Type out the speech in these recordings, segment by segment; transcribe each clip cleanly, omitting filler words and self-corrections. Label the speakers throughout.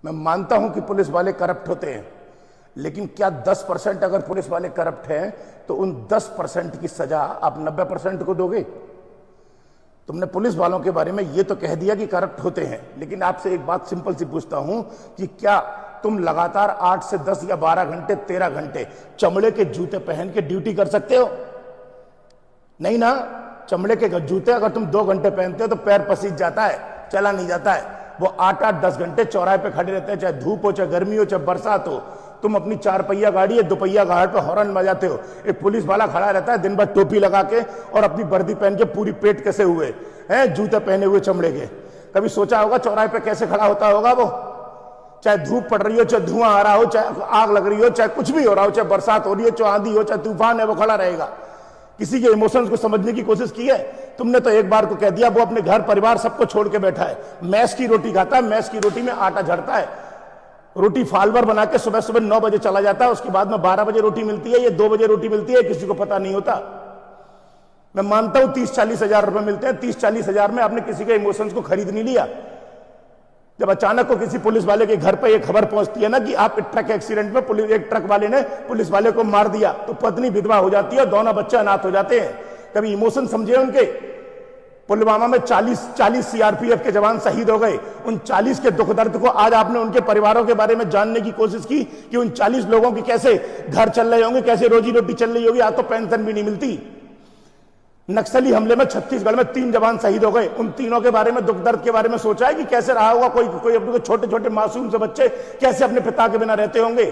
Speaker 1: मैं मानता हूं कि पुलिस वाले करप्ट होते हैं, लेकिन क्या 10% अगर पुलिस वाले करप्ट हैं तो उन 10% की सजा आप 90% को दोगे? तुमने पुलिस वालों के बारे में यह तो कह दिया कि करप्ट होते हैं, लेकिन आपसे एक बात सिंपल सी पूछता हूं कि क्या तुम लगातार 8 से 10 या 12 घंटे 13 घंटे चमड़े के जूते पहन के ड्यूटी कर सकते हो? नहीं ना। चमड़े के जूते अगर तुम 2 घंटे पहनते हो तो पैर पसीज जाता है, चला नहीं जाता है। वो 8-8 10 घंटे चौराहे पे खड़े रहते हैं, चाहे धूप हो, चाहे गर्मी हो, चाहे बरसात हो। तुम अपनी 4 पहिया गाड़ी या 2 पहिया गाड़ी पे हॉर्न बजाते हो, एक पुलिस वाला खड़ा रहता है दिन भर टोपी लगा के और अपनी वर्दी पहन के पूरी पेट कसे हुए हैं, जूते पहने हुए चमड़े के। कभी सोचा होगा चौराहे पे कैसे खड़ा होता होगा वो? चाहे धूप पड़ रही हो, चाहे धुआं आ रहा हो, चाहे आग लग रही हो, चाहे कुछ भी हो रहा हो, चाहे बरसात हो रही हो, चाहे आंधी हो, चाहे तूफान है, वो खड़ा रहेगा। किसी के इमोशंस को समझने की कोशिश की है? तुमने तो एक बार को कह दिया वो अपने घर परिवार सबको छोड़ के बैठा है, मैस की रोटी खाता है, मैस की रोटी में आटा झड़ता है, रोटी फालवर बना के सुबह सुबह 9 बजे चला जाता है, उसके बाद में 12 बजे रोटी मिलती है, ये 2 बजे रोटी मिलती है, किसी को पता नहीं होता। मैं मानता हूं 30-40 हजार रुपए मिलते हैं, 30-40 हजार में आपने किसी के इमोशंस को खरीद नहीं लिया। जब अचानक को किसी पुलिस वाले के घर पे एक खबर पहुंचती है ना कि आप ट्रक एक्सीडेंट में एक ट्रक वाले ने पुलिस वाले को मार दिया, तो पत्नी विधवा हो जाती है और दोनों बच्चे अनाथ हो जाते हैं। कभी इमोशन समझे उनके? पुलवामा में 40 सीआरपीएफ के जवान शहीद हो गए, उन 40 के दुख दर्द को आज आपने उनके परिवारों के बारे में जानने की कोशिश की कि उन 40 लोगों की कैसे घर चल रहे होंगे, कैसे रोजी रोटी चल रही होगी? आज तो पेंशन भी नहीं मिलती। नक्सली हमले में छत्तीसगढ़ में 3 जवान शहीद हो गए, उन तीनों के बारे में दुख दर्द के बारे में सोचा है कि कैसे रहा होगा कोई अपने छोटे छोटे मासूम से बच्चे कैसे अपने पिता के बिना रहते होंगे?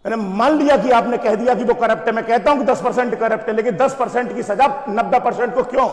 Speaker 1: मैंने मान लिया कि आपने कह दिया कि वो करप्ट है, मैं कहता हूं कि 10% करप्ट है, लेकिन 10% की सजा 90% को क्यों?